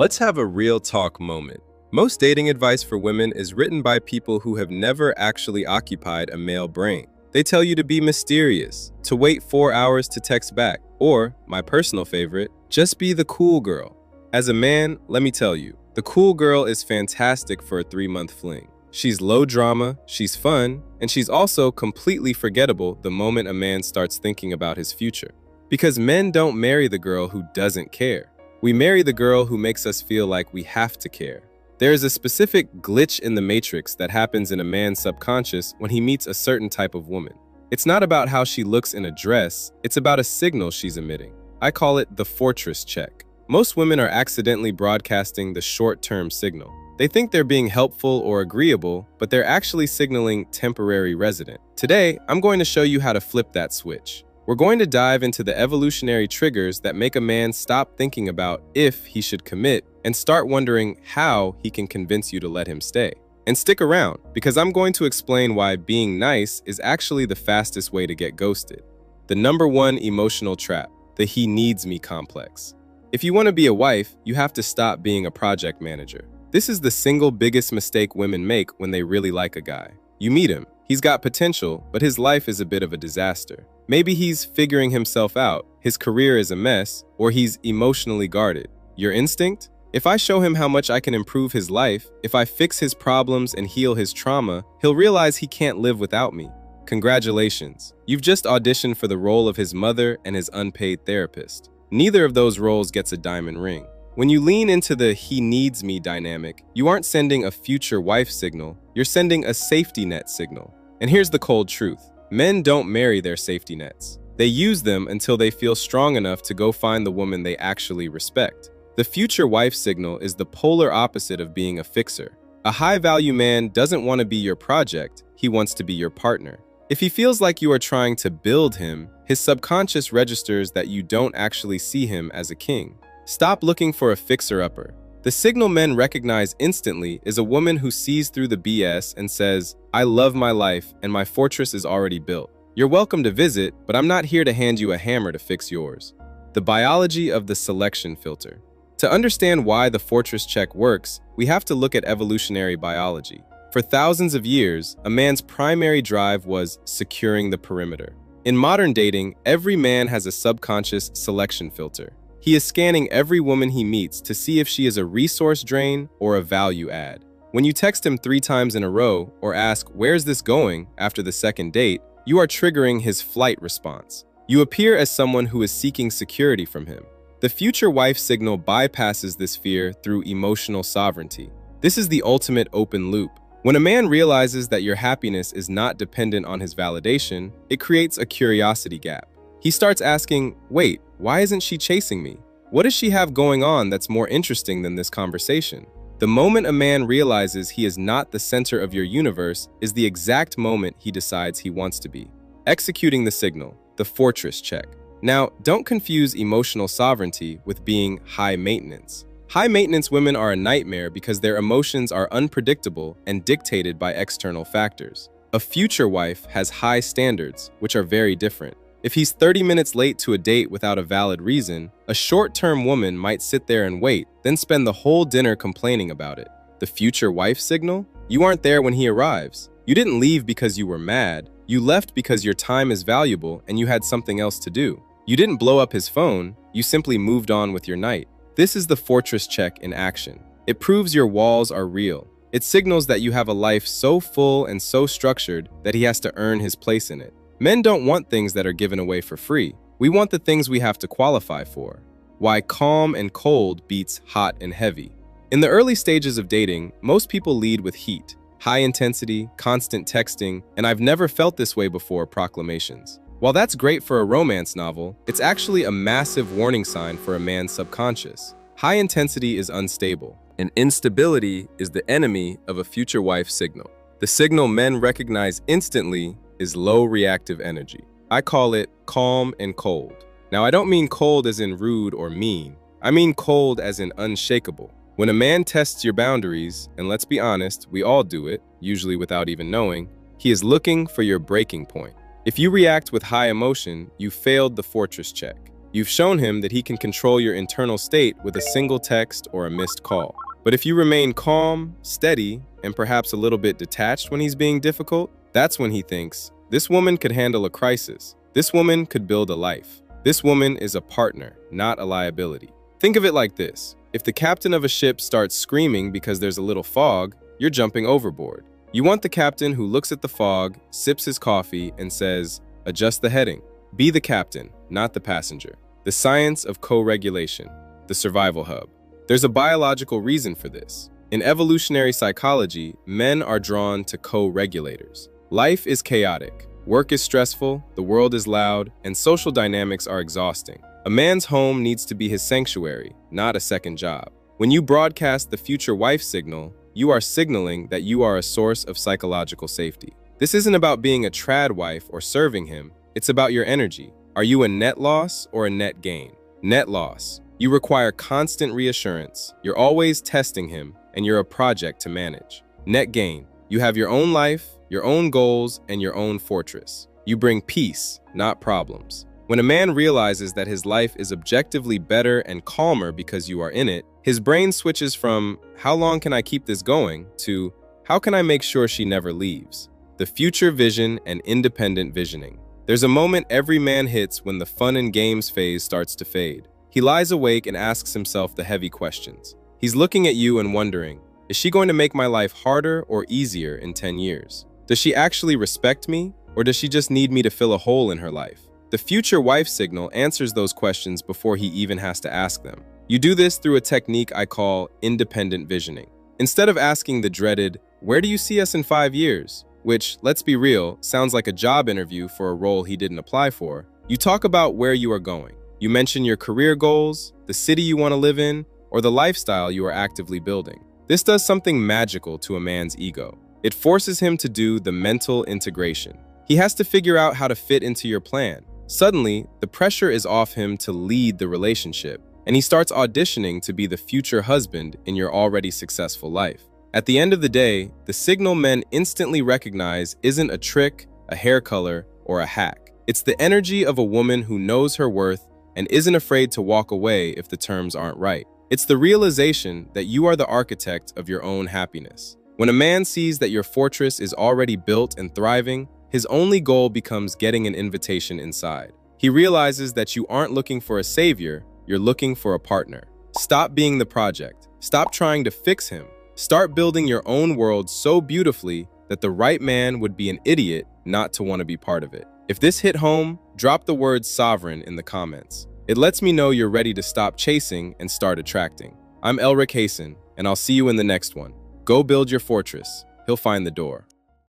Let's have a real talk moment. Most dating advice for women is written by people who have never actually occupied a male brain. They tell you to be mysterious, to wait 4 hours to text back, or, my personal favorite, just be the cool girl. As a man, let me tell you, the cool girl is fantastic for a 3-month fling. She's low drama, she's fun, and she's also completely forgettable the moment a man starts thinking about his future. Because men don't marry the girl who doesn't care. We marry the girl who makes us feel like we have to care. There is a specific glitch in the matrix that happens in a man's subconscious when he meets a certain type of woman. It's not about how she looks in a dress, it's about a signal she's emitting. I call it the fortress check. Most women are accidentally broadcasting the short-term signal. They think they're being helpful or agreeable, but they're actually signaling temporary resident. Today, I'm going to show you how to flip that switch. We're going to dive into the evolutionary triggers that make a man stop thinking about if he should commit and start wondering how he can convince you to let him stay. And stick around, because I'm going to explain why being nice is actually the fastest way to get ghosted. The #1 emotional trap, the he needs me complex. If you want to be a wife, you have to stop being a project manager. This is the single biggest mistake women make when they really like a guy. You meet him, he's got potential, but his life is a bit of a disaster. Maybe he's figuring himself out, his career is a mess, or he's emotionally guarded. Your instinct? If I show him how much I can improve his life, if I fix his problems and heal his trauma, he'll realize he can't live without me. Congratulations. You've just auditioned for the role of his mother and his unpaid therapist. Neither of those roles gets a diamond ring. When you lean into the he needs me dynamic, you aren't sending a future wife signal, you're sending a safety net signal. And here's the cold truth. Men don't marry their safety nets. They use them until they feel strong enough to go find the woman they actually respect. The future wife signal is the polar opposite of being a fixer. A high-value man doesn't want to be your project, he wants to be your partner. If he feels like you are trying to build him, his subconscious registers that you don't actually see him as a king. Stop looking for a fixer-upper. The signal men recognize instantly is a woman who sees through the BS and says, I love my life and my fortress is already built. You're welcome to visit, but I'm not here to hand you a hammer to fix yours. The biology of the selection filter. To understand why the fortress check works, we have to look at evolutionary biology. For thousands of years, a man's primary drive was securing the perimeter. In modern dating, every man has a subconscious selection filter. He is scanning every woman he meets to see if she is a resource drain or a value add. When you text him 3 times in a row or ask, where's this going, after the second date, you are triggering his flight response. You appear as someone who is seeking security from him. The future wife signal bypasses this fear through emotional sovereignty. This is the ultimate open loop. When a man realizes that your happiness is not dependent on his validation, it creates a curiosity gap. He starts asking, wait, why isn't she chasing me? What does she have going on that's more interesting than this conversation? The moment a man realizes he is not the center of your universe is the exact moment he decides he wants to be. Executing the signal, the fortress check. Now, don't confuse emotional sovereignty with being high maintenance. High maintenance women are a nightmare because their emotions are unpredictable and dictated by external factors. A future wife has high standards, which are very different. If he's 30 minutes late to a date without a valid reason, a short-term woman might sit there and wait, then spend the whole dinner complaining about it. The future wife signal? You aren't there when he arrives. You didn't leave because you were mad. You left because your time is valuable and you had something else to do. You didn't blow up his phone. You simply moved on with your night. This is the fortress check in action. It proves your walls are real. It signals that you have a life so full and so structured that he has to earn his place in it. Men don't want things that are given away for free. We want the things we have to qualify for. Why calm and cold beats hot and heavy. In the early stages of dating, most people lead with heat, high intensity, constant texting, and I've never felt this way before proclamations. While that's great for a romance novel, it's actually a massive warning sign for a man's subconscious. High intensity is unstable, and instability is the enemy of a future wife signal. The signal men recognize instantly is low reactive energy. I call it calm and cold. Now, I don't mean cold as in rude or mean. I mean cold as in unshakable. When a man tests your boundaries, and let's be honest, we all do it, usually without even knowing, he is looking for your breaking point. If you react with high emotion, you failed the fortress check. You've shown him that he can control your internal state with a single text or a missed call. But if you remain calm, steady, and perhaps a little bit detached when he's being difficult, that's when he thinks, this woman could handle a crisis. This woman could build a life. This woman is a partner, not a liability. Think of it like this. If the captain of a ship starts screaming because there's a little fog, you're jumping overboard. You want the captain who looks at the fog, sips his coffee, and says, adjust the heading. Be the captain, not the passenger. The science of co-regulation, the survival hub. There's a biological reason for this. In evolutionary psychology, men are drawn to co-regulators. Life is chaotic. Work is stressful, the world is loud, and social dynamics are exhausting. A man's home needs to be his sanctuary, not a second job. When you broadcast the future wife signal, you are signaling that you are a source of psychological safety. This isn't about being a trad wife or serving him, it's about your energy. Are you a net loss or a net gain? Net loss. You require constant reassurance, you're always testing him, and you're a project to manage. Net gain. You have your own life, your own goals, and your own fortress. You bring peace, not problems. When a man realizes that his life is objectively better and calmer because you are in it, his brain switches from, how long can I keep this going, to, how can I make sure she never leaves? The future vision and independent visioning. There's a moment every man hits when the fun and games phase starts to fade. He lies awake and asks himself the heavy questions. He's looking at you and wondering, is she going to make my life harder or easier in 10 years? Does she actually respect me, or does she just need me to fill a hole in her life? The future wife signal answers those questions before he even has to ask them. You do this through a technique I call independent visioning. Instead of asking the dreaded, where do you see us in 5 years? Which, let's be real, sounds like a job interview for a role he didn't apply for, you talk about where you are going. You mention your career goals, the city you want to live in, or the lifestyle you are actively building. This does something magical to a man's ego. It forces him to do the mental integration. He has to figure out how to fit into your plan. Suddenly, the pressure is off him to lead the relationship, and he starts auditioning to be the future husband in your already successful life. At the end of the day, the signal men instantly recognize isn't a trick, a hair color, or a hack. It's the energy of a woman who knows her worth and isn't afraid to walk away if the terms aren't right. It's the realization that you are the architect of your own happiness. When a man sees that your fortress is already built and thriving, his only goal becomes getting an invitation inside. He realizes that you aren't looking for a savior, you're looking for a partner. Stop being the project. Stop trying to fix him. Start building your own world so beautifully that the right man would be an idiot not to want to be part of it. If this hit home, drop the word sovereign in the comments. It lets me know you're ready to stop chasing and start attracting. I'm Elric Hasen, and I'll see you in the next one. Go build your fortress. He'll find the door.